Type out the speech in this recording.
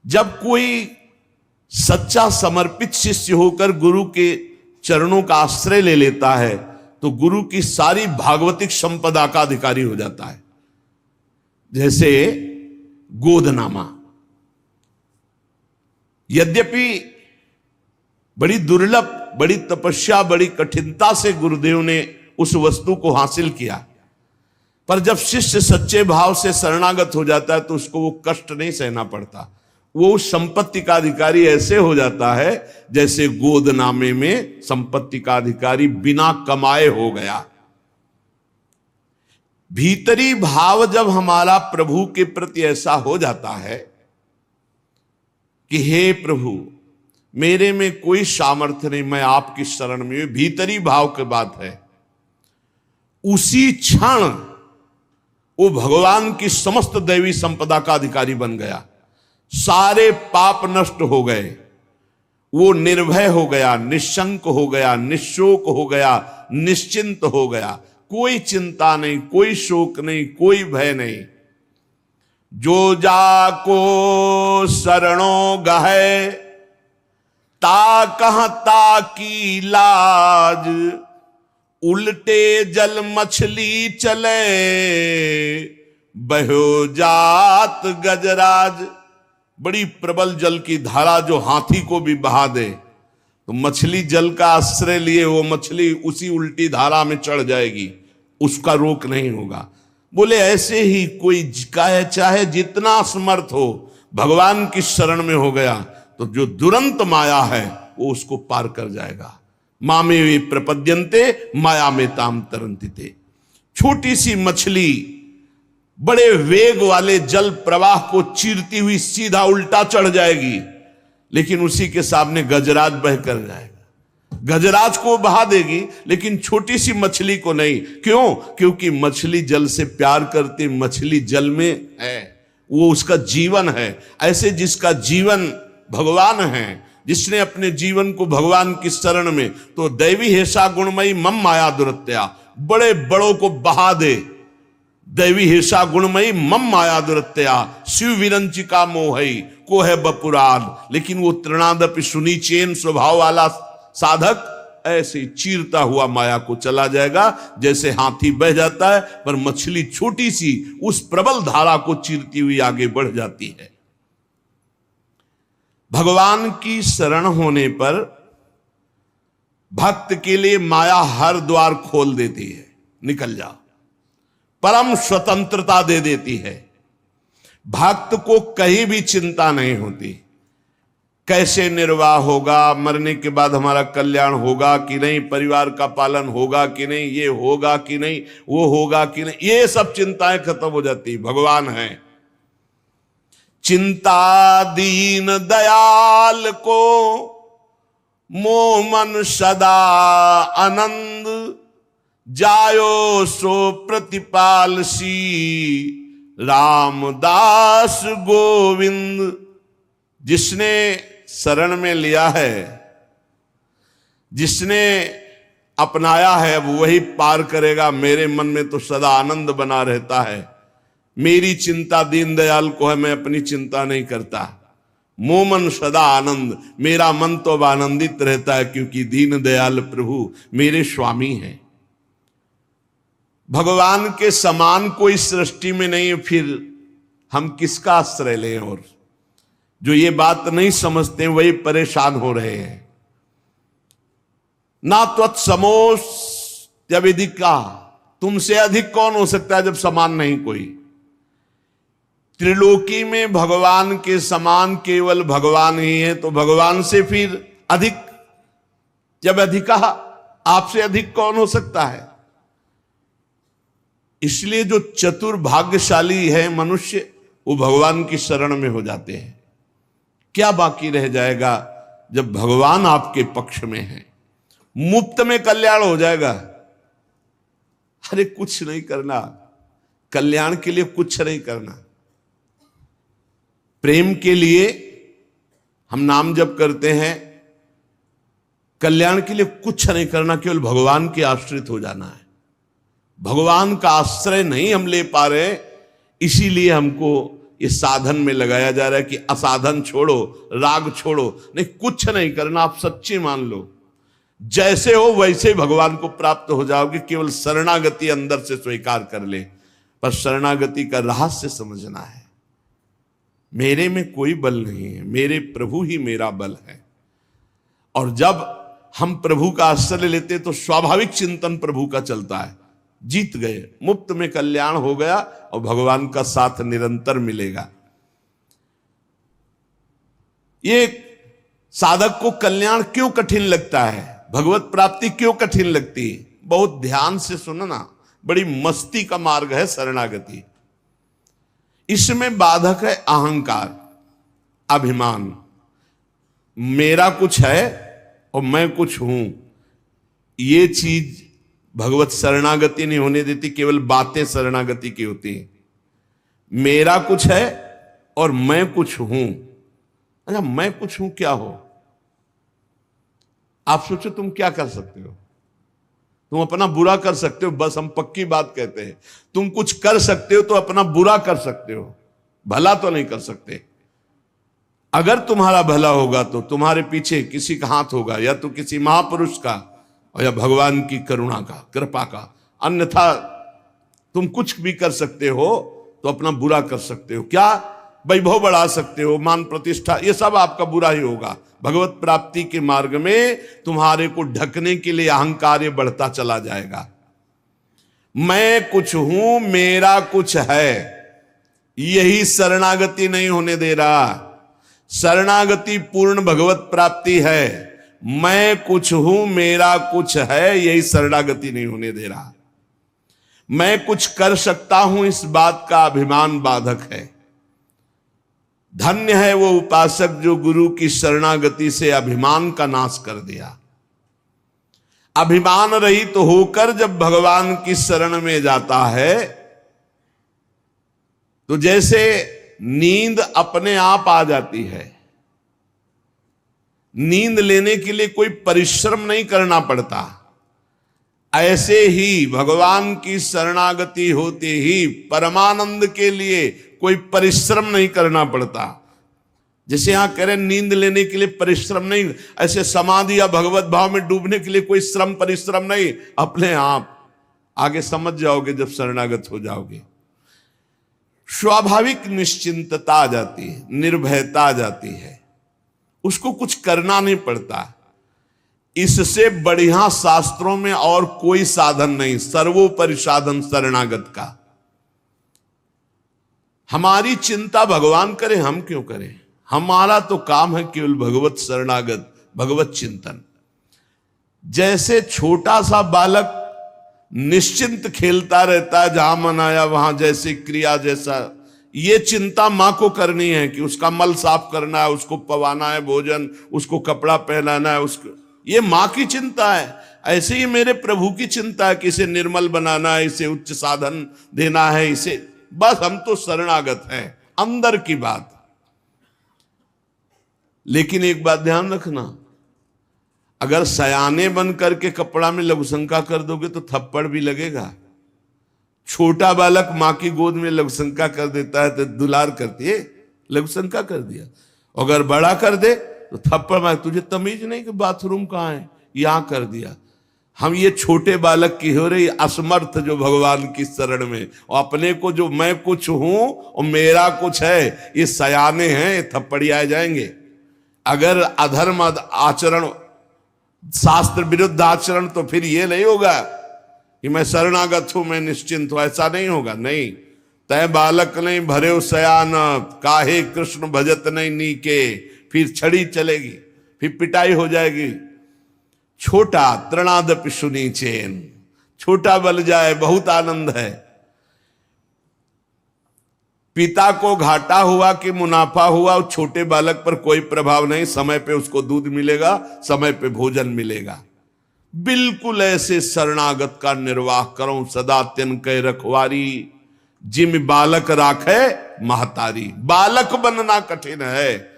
जब कोई सच्चा समर्पित शिष्य होकर गुरु के चरणों का आश्रय ले लेता है तो गुरु की सारी भागवतिक संपदा का अधिकारी हो जाता है। जैसे गोदनामा, यद्यपि बड़ी दुर्लभ, बड़ी तपस्या, बड़ी कठिनता से गुरुदेव ने उस वस्तु को हासिल किया, पर जब शिष्य सच्चे भाव से शरणागत हो जाता है तो उसको वो कष्ट नहीं सहना पड़ता। वो उस संपत्ति का अधिकारी ऐसे हो जाता है जैसे गोदनामे में संपत्ति का अधिकारी बिना कमाए हो गया। भीतरी भाव जब हमारा प्रभु के प्रति ऐसा हो जाता है कि हे प्रभु, मेरे में कोई सामर्थ्य नहीं, मैं आपकी शरण में, भीतरी भाव की बात है, उसी क्षण वो भगवान की समस्त दैवी संपदा का अधिकारी बन गया। सारे पाप नष्ट हो गए, वो निर्भय हो गया, निशंक हो गया, निशोक हो गया, निश्चिंत हो गया। कोई चिंता नहीं, कोई शोक नहीं, कोई भय नहीं। जो जाको शरणों गहे ता कहां ता की लाज, उल्टे जल मछली चले बहो जात गजराज। बड़ी प्रबल जल की धारा जो हाथी को भी बहा दे तो मछली जल का आश्रय लिए वो मछली उसी उल्टी धारा में चढ़ जाएगी, उसका रोक नहीं होगा। बोले ऐसे ही कोई चाहे जितना समर्थ हो, भगवान की शरण में हो गया तो जो दुरंत माया है वो उसको पार कर जाएगा। मामे वे प्रपद्यन्ते माया में ताम तरंतिते। छोटी सी मछली बड़े वेग वाले जल प्रवाह को चीरती हुई सीधा उल्टा चढ़ जाएगी, लेकिन उसी के सामने गजराज बह कर जाएगा। गजराज को बहा देगी लेकिन छोटी सी मछली को नहीं। क्यों? क्योंकि मछली जल से प्यार करती, मछली जल में है, वो उसका जीवन है। ऐसे जिसका जीवन भगवान है, जिसने अपने जीवन को भगवान की शरण में, तो दैवी हेषा गुणमयी मम माया दुरत्या, बड़े बड़ों को बहा दे। दैवी हेषा गुणमयी मम माया दुरत्या शिव विरंचिका मोहई को है बपुरान। लेकिन वो तृणादपि सुनीचेन स्वभाव वाला साधक ऐसे चीरता हुआ माया को चला जाएगा जैसे हाथी बह जाता है, पर मछली छोटी सी उस प्रबल धारा को चीरती हुई आगे बढ़ जाती है। भगवान की शरण होने पर भक्त के लिए माया हर द्वार खोल देती है, निकल जाओ, परम स्वतंत्रता दे देती है। भक्त को कहीं भी चिंता नहीं होती, कैसे निर्वाह होगा, मरने के बाद हमारा कल्याण होगा कि नहीं, परिवार का पालन होगा कि नहीं, ये होगा कि नहीं, वो होगा कि नहीं, ये सब चिंताएं खत्म हो जाती। भगवान है। चिंता दीन दयाल को मोह मन सदा आनंद, जायो सो प्रतिपाल सी रामदास गोविंद। जिसने शरण में लिया है, जिसने अपनाया है, वो वही पार करेगा। मेरे मन में तो सदा आनंद बना रहता है। मेरी चिंता दीनदयाल को है, मैं अपनी चिंता नहीं करता। मोमन सदा आनंद, मेरा मन तो अब आनंदित रहता है क्योंकि दीनदयाल प्रभु मेरे स्वामी हैं। भगवान के समान कोई सृष्टि में नहीं है, फिर हम किसका आश्रय लें? और जो ये बात नहीं समझते वही परेशान हो रहे हैं। ना त्वत्समोऽस्त्यविदिका, तुमसे अधिक कौन हो सकता है जब समान नहीं कोई। त्रिलोकी में भगवान के समान केवल भगवान ही है, तो भगवान से फिर अधिक जब अधिका, आपसे अधिक कौन हो सकता है। इसलिए जो चतुर भाग्यशाली है मनुष्य, वो भगवान की शरण में हो जाते हैं। क्या बाकी रह जाएगा जब भगवान आपके पक्ष में है? मुफ्त में कल्याण हो जाएगा। अरे कुछ नहीं करना, कल्याण के लिए कुछ नहीं करना। प्रेम के लिए हम नाम जप करते हैं, कल्याण के लिए कुछ नहीं करना, केवल भगवान के आश्रित हो जाना है। भगवान का आश्रय नहीं हम ले पा रहे, इसीलिए हमको ये साधन में लगाया जा रहा है कि असाधन छोड़ो, राग छोड़ो। नहीं, कुछ नहीं करना, आप सच्ची मान लो, जैसे हो वैसे ही भगवान को प्राप्त हो जाओगे। केवल शरणागति अंदर से स्वीकार कर ले। पर शरणागति का रहस्य समझना है। मेरे में कोई बल नहीं है, मेरे प्रभु ही मेरा बल है। और जब हम प्रभु का आश्रय लेते तो स्वाभाविक चिंतन प्रभु का चलता है। जीत गए, मुफ्त में कल्याण हो गया और भगवान का साथ निरंतर मिलेगा। ये साधक को कल्याण क्यों कठिन लगता है, भगवत प्राप्ति क्यों कठिन लगती है? बहुत ध्यान से सुनना, बड़ी मस्ती का मार्ग है शरणागति। इसमें बाधक है अहंकार, अभिमान। मेरा कुछ है और मैं कुछ हूं, ये चीज भगवत शरणागति नहीं होने देती। केवल बातें शरणागति की होती हैं। मेरा कुछ है और मैं कुछ हूं। अच्छा, मैं कुछ हूं क्या हो? आप सोचो तुम क्या कर सकते हो? तुम अपना बुरा कर सकते हो, बस हम पक्की बात कहते हैं। तुम कुछ कर सकते हो तो अपना बुरा कर सकते हो, भला तो नहीं कर सकते। अगर तुम्हारा भला होगा तो तुम्हारे पीछे किसी का हाथ होगा, या तो किसी महापुरुष का और या भगवान की करुणा का, कृपा का। अन्यथा तुम कुछ भी कर सकते हो तो अपना बुरा कर सकते हो। क्या? वैभव बढ़ा सकते हो, मान प्रतिष्ठा, ये सब आपका बुरा ही होगा। भगवत प्राप्ति के मार्ग में तुम्हारे को ढकने के लिए अहंकार बढ़ता चला जाएगा। मैं कुछ हूं, मेरा कुछ है, यही शरणागति नहीं होने दे रहा। शरणागति पूर्ण भगवत प्राप्ति है। मैं कुछ हूं, मेरा कुछ है, यही शरणागति नहीं होने दे रहा। मैं कुछ कर सकता हूं, इस बात का अभिमान बाधक है। धन्य है वो उपासक जो गुरु की शरणागति से अभिमान का नाश कर दिया। अभिमान रहित तो होकर जब भगवान की शरण में जाता है तो जैसे नींद अपने आप आ जाती है। नींद लेने के लिए कोई परिश्रम नहीं करना पड़ता। ऐसे ही भगवान की शरणागति होते ही परमानंद के लिए कोई परिश्रम नहीं करना पड़ता। जैसे यहां कह रहे नींद लेने के लिए परिश्रम नहीं, ऐसे समाधि या भगवत भाव में डूबने के लिए कोई श्रम परिश्रम नहीं, अपने आप आगे समझ जाओगे जब शरणागत हो जाओगे। स्वाभाविक निश्चिंतता आ जाती है, निर्भयता आ जाती है, उसको कुछ करना नहीं पड़ता। इससे बढ़िया शास्त्रों में और कोई साधन नहीं, सर्वोपरि साधन शरणागत का। हमारी चिंता भगवान करे, हम क्यों करें? हमारा तो काम है केवल भगवत शरणागत, भगवत चिंतन। जैसे छोटा सा बालक निश्चिंत खेलता रहता है, जहां मन आया वहां जैसे क्रिया, जैसा ये चिंता मां को करनी है कि उसका मल साफ करना है, उसको पवाना है भोजन, उसको कपड़ा पहनाना है, उसको, ये मां की चिंता है। ऐसे ही मेरे प्रभु की चिंता है कि इसे निर्मल बनाना है, इसे उच्च साधन देना है, इसे, बस हम तो शरणागत हैं, अंदर की बात। लेकिन एक बात ध्यान रखना, अगर सयाने बन करके कपड़ा में लघुशंका कर दोगे तो थप्पड़ भी लगेगा। छोटा बालक मां की गोद में लघुशंका कर देता है तो दुलार करती है, लघुशंका कर दिया। अगर बड़ा कर दे तो थप्पड़ मार, तुझे तमीज नहीं कि बाथरूम कहाँ है, यहां कर दिया। हम ये छोटे बालक की हो रही असमर्थ जो भगवान की शरण में, और अपने को जो मैं कुछ हूं और मेरा कुछ है, ये सयाने हैं, ये थप्पड़ियाए जाएंगे। अगर अधर्म आचरण, शास्त्र विरुद्ध आचरण, तो फिर ये नहीं होगा कि मैं शरणागत हूं, मैं निश्चिंत हूं, ऐसा नहीं होगा। नहीं, तय बालक नहीं भरे सयान, काहे कृष्ण भजत नहीं नीके, फिर छड़ी चलेगी, फिर पिटाई हो जाएगी। छोटा तृणादपि सुनी चैन, छोटा बल जाए बहुत आनंद है। पिता को घाटा हुआ कि मुनाफा हुआ, और छोटे बालक पर कोई प्रभाव नहीं। समय पे उसको दूध मिलेगा, समय पे भोजन मिलेगा। बिल्कुल ऐसे शरणागत का निर्वाह करो सदा तिन कै रखवारी, जिम बालक राखे महतारी। बालक बनना कठिन है,